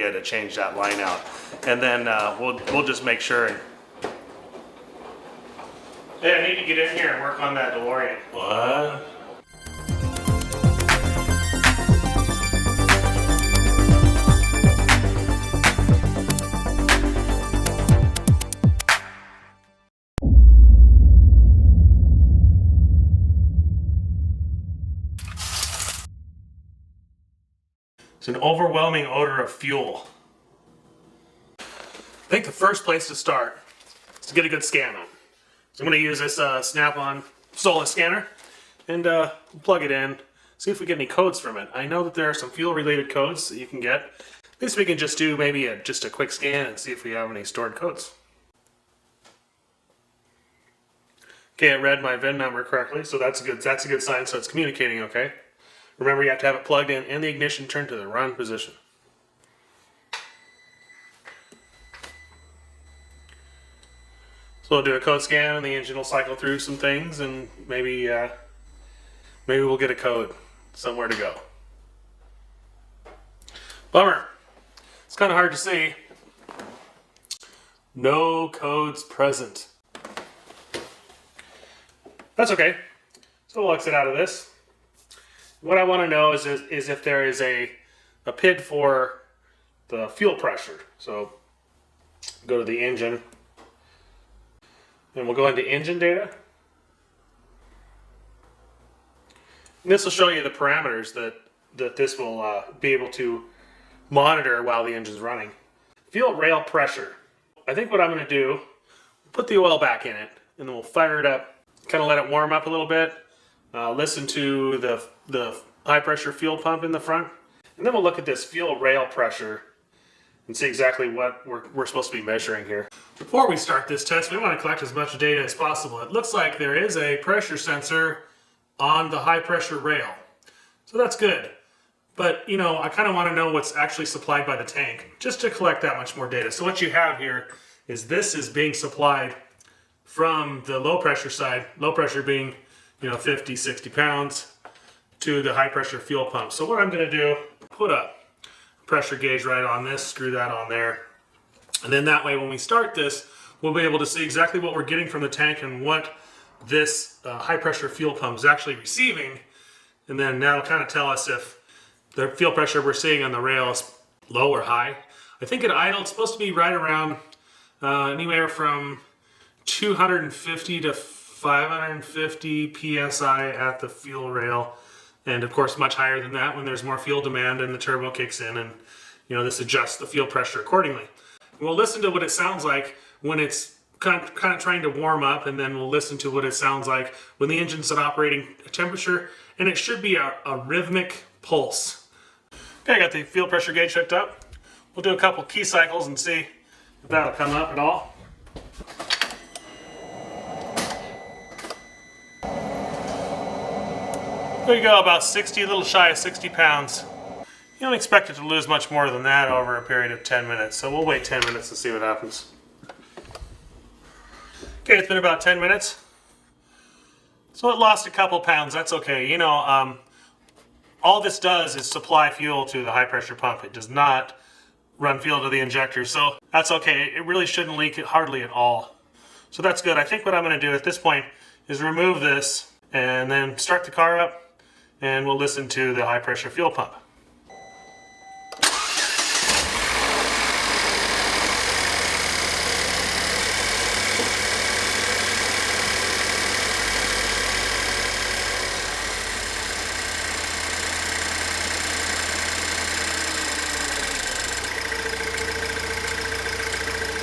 idea to change that line out. And then we'll just make sure. Hey, I need to get in here and work on that DeLorean. What? It's an overwhelming odor of fuel. I think the first place to start is to get a good scan on. So I'm going to use this Snap-on Solstice scanner and plug it in, see if we get any codes from it. I know that there are some fuel-related codes that you can get. At least we can just do maybe just a quick scan and see if we have any stored codes. Okay, it read my VIN number correctly, so that's a good sign, so it's communicating okay. Remember, you have to have it plugged in and the ignition turned to the run position. So we'll do a code scan and the engine will cycle through some things and maybe we'll get a code somewhere to go. Bummer. It's kind of hard to see. No codes present. That's okay. So we'll exit out of this. What I want to know is if there is a PID for the fuel pressure. So go to the engine and we'll go into engine data. And this will show you the parameters that this will be able to monitor while the engine's running. Fuel rail pressure. I think what I'm going to do, put the oil back in it and then we'll fire it up, kind of let it warm up a little bit. Listen to the high pressure fuel pump in the front, and then we'll look at this fuel rail pressure and see exactly what we're supposed to be measuring here. Before we start this test, we want to collect as much data as possible. It looks like there is a pressure sensor on the high pressure rail, so that's good. But you know, I kind of want to know what's actually supplied by the tank just to collect that much more data. So what you have here is this is being supplied from the low pressure side, low pressure being 50, 60 pounds, to the high pressure fuel pump. So what I'm going to do, put a pressure gauge right on this, screw that on there, and then that way when we start this, we'll be able to see exactly what we're getting from the tank and what this high pressure fuel pump is actually receiving, and then that'll kind of tell us if the fuel pressure we're seeing on the rail is low or high. I think at idle it's supposed to be right around anywhere from 250 to 550 psi at the fuel rail, and of course much higher than that when there's more fuel demand and the turbo kicks in, and this adjusts the fuel pressure accordingly. We'll listen to what it sounds like when it's kind of trying to warm up, and then we'll listen to what it sounds like when the engine's at operating temperature, and it should be a rhythmic pulse. Okay, I got the fuel pressure gauge hooked up. We'll do a couple key cycles and see if that'll come up at all. There you go, about 60, a little shy of 60 pounds. You don't expect it to lose much more than that over a period of 10 minutes, so we'll wait 10 minutes to see what happens. Okay, it's been about 10 minutes. So it lost a couple pounds, that's okay. All this does is supply fuel to the high pressure pump. It does not run fuel to the injector, so that's okay. It really shouldn't leak hardly at all. So that's good. I think what I'm going to do at this point is remove this and then start the car up, and we'll listen to the high pressure fuel pump.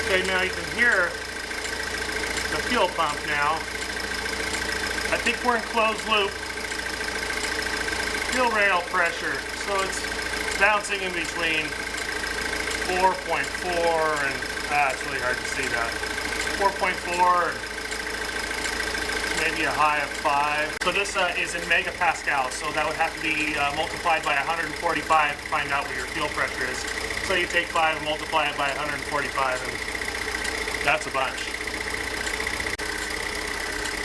Okay, now you can hear the fuel pump now. I think we're in closed loop. Fuel rail pressure, so it's bouncing in between 4.4 and it's really hard to see that. 4.4 and maybe a high of 5. So this is in megapascals, so that would have to be multiplied by 145 to find out what your fuel pressure is. So you take 5 and multiply it by 145, and that's a bunch.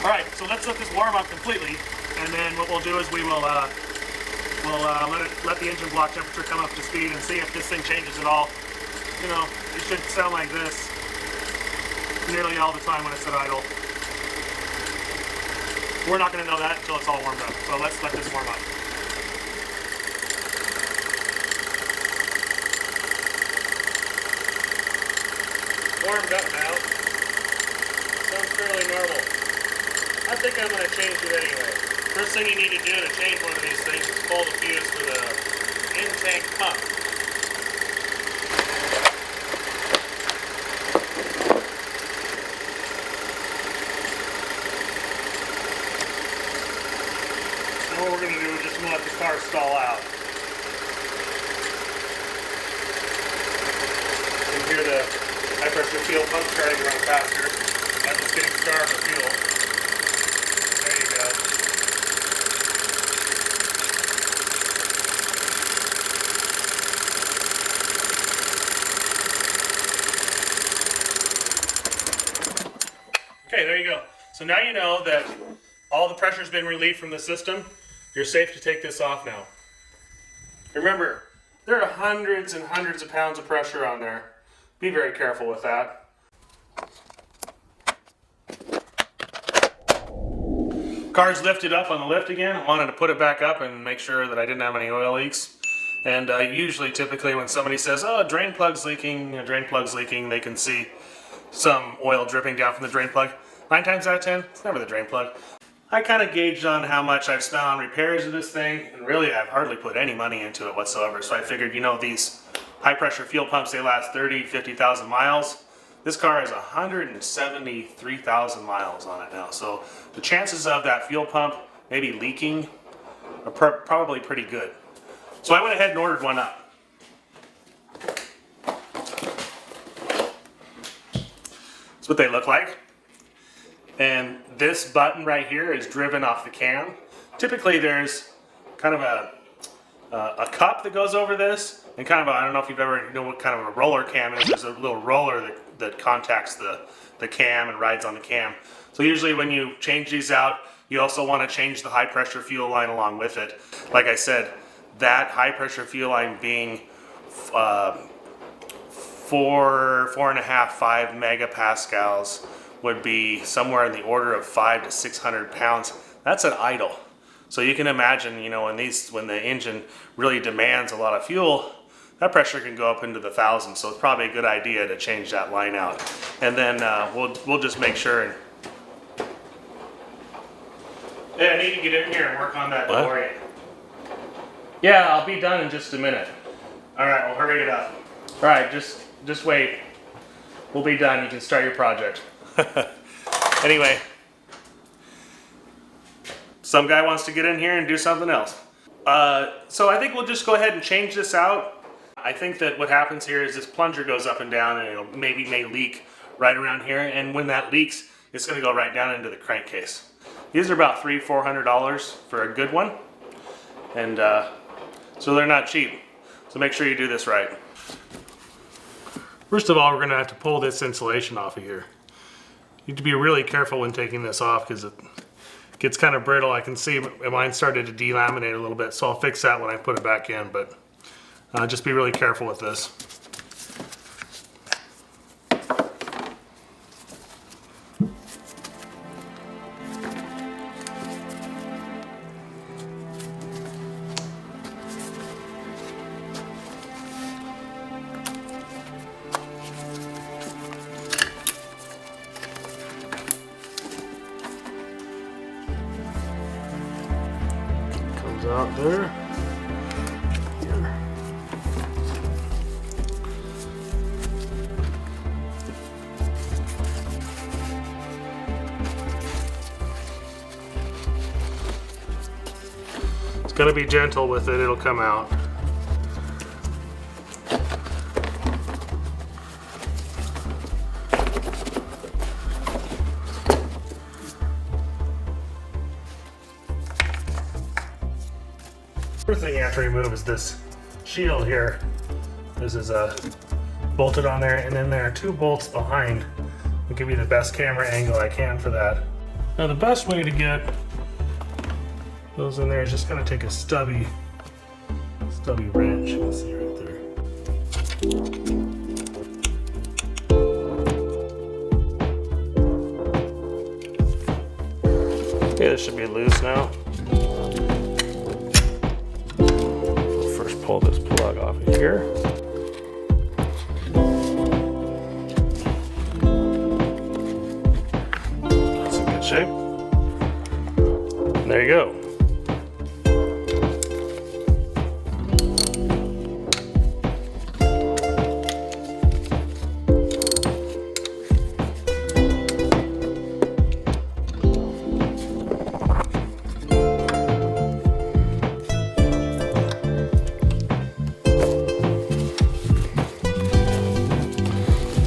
All right, so let's let this warm up completely, and then what we'll do is we will let the engine block temperature come up to speed and see if this thing changes at all you know, it should sound like this nearly all the time when it's at idle. We're not going to know that until it's all warmed up. So let's let this warm up. Warmed up now. Sounds fairly normal. I think I'm going to change it anyway. First thing you need to do to change one of these things is pull the fuse for the in-tank pump. Now what we're going to do is just let the car stall out. You can hear the high pressure fuel pump starting to run faster. I'm just getting starved for fuel. There you go. Okay, there you go. So now you know that all the pressure's been relieved from the system. You're safe to take this off now. Remember, there are hundreds and hundreds of pounds of pressure on there. Be very careful with that. Car's lifted up on the lift again. I wanted to put it back up and make sure that I didn't have any oil leaks. And typically when somebody says, oh, drain plug's leaking, they can see some oil dripping down from the drain plug. 9 times out of 10, it's never the drain plug. I kind of gauged on how much I've spent on repairs of this thing, and really I've hardly put any money into it whatsoever. So I figured, you know, these high pressure fuel pumps, they last 30, 50,000 miles. This car has 173,000 miles on it now. So the chances of that fuel pump maybe leaking are probably pretty good. So I went ahead and ordered one up. That's what they look like. And this button right here is driven off the cam. Typically there's kind of a cup that goes over this, and kind of I don't know if you've ever know what kind of a roller cam is. There's a little roller that contacts the cam and rides on the cam. So usually when you change these out, you also want to change the high pressure fuel line along with it. Like I said, that high pressure fuel line being 4.5, 5 megapascals would be somewhere in the order of 500 to 600 pounds. That's an idle. So you can imagine, you know, when the engine really demands a lot of fuel, that pressure can go up into the thousands. So it's probably a good idea to change that line out. And then we'll just make sure. And yeah, I need to get in here and work on that DeLorean. Yeah, I'll be done in just a minute. All right, well, hurry it up. All right, just wait. We'll be done. You can start your project. Anyway, some guy wants to get in here and do something else. So I think we'll just go ahead and change this out. I think that what happens here is this plunger goes up and down, and it may leak right around here. And when that leaks, it's going to go right down into the crankcase. These are about $300-400 for a good one, and so they're not cheap. So make sure you do this right. First of all, we're going to have to pull this insulation off of here. You need to be really careful when taking this off because it gets kind of brittle. I can see mine started to delaminate a little bit, so I'll fix that when I put it back in, but just be really careful with this. Out there. Here. It's going to be gentle with it, it'll come out. First thing you have to remove is this shield here. This is bolted on there, and then there are 2 bolts behind. I'll give you the best camera angle I can for that. Now the best way to get those in there is just gonna take a stubby wrench. You can see right there. this should be loose now. First pull this plug off of here. That's in good shape. And there you go.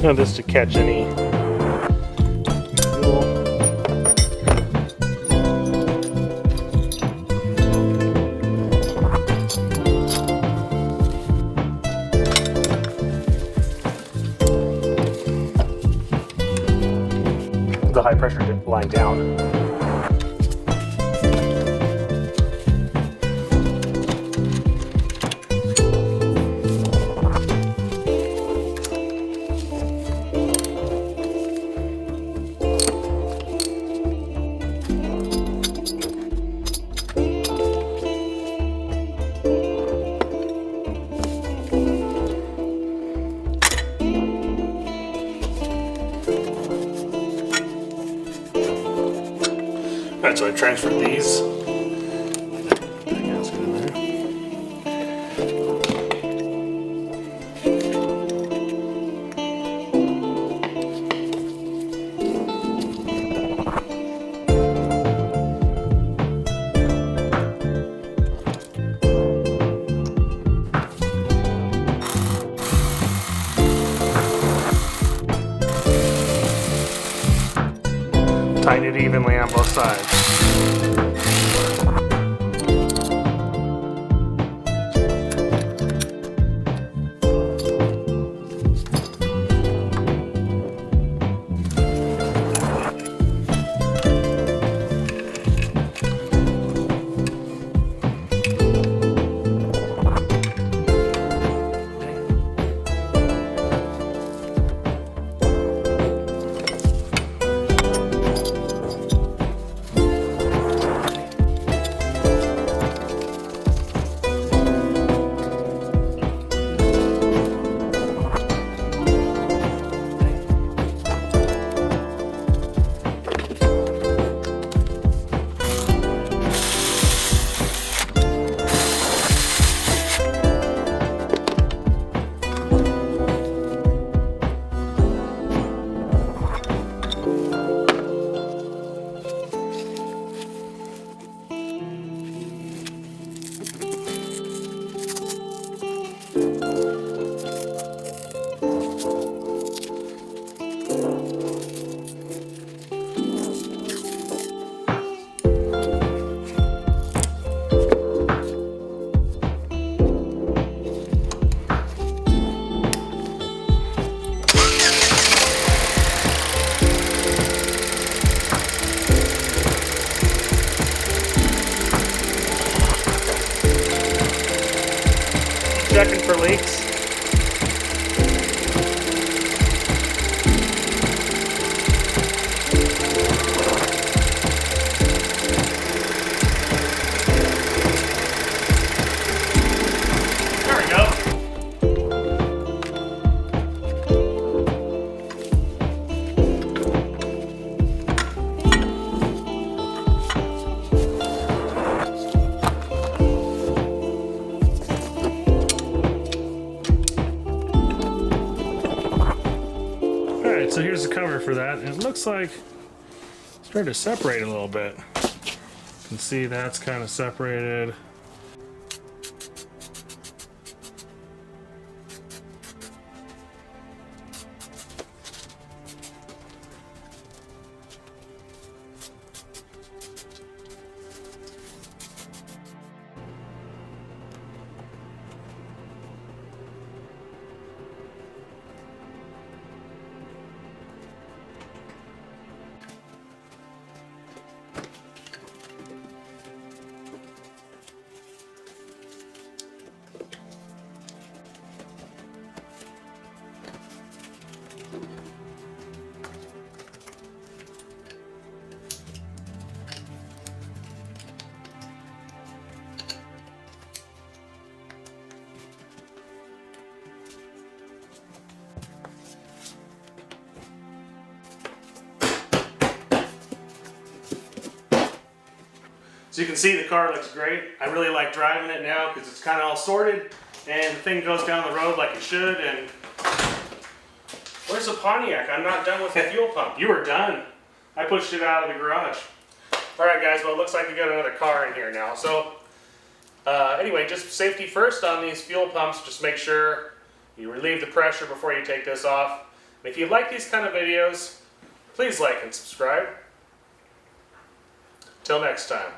Now this to catch any fuel. The high pressure line down. Alright, so I transferred these. Let's get in there. Tighten it evenly on both sides. Checking for leaks. There we go. So here's the cover for that, and it looks like it's starting to separate a little bit. You can see that's kind of separated. So you can see the car looks great. I really like driving it now because it's kind of all sorted and the thing goes down the road like it should. And where's the Pontiac? I'm not done with the fuel pump. You were done. I pushed it out of the garage. All right, guys. Well, it looks like we got another car in here now. So anyway, just safety first on these fuel pumps. Just make sure you relieve the pressure before you take this off. And if you like these kind of videos, please like and subscribe. Till next time.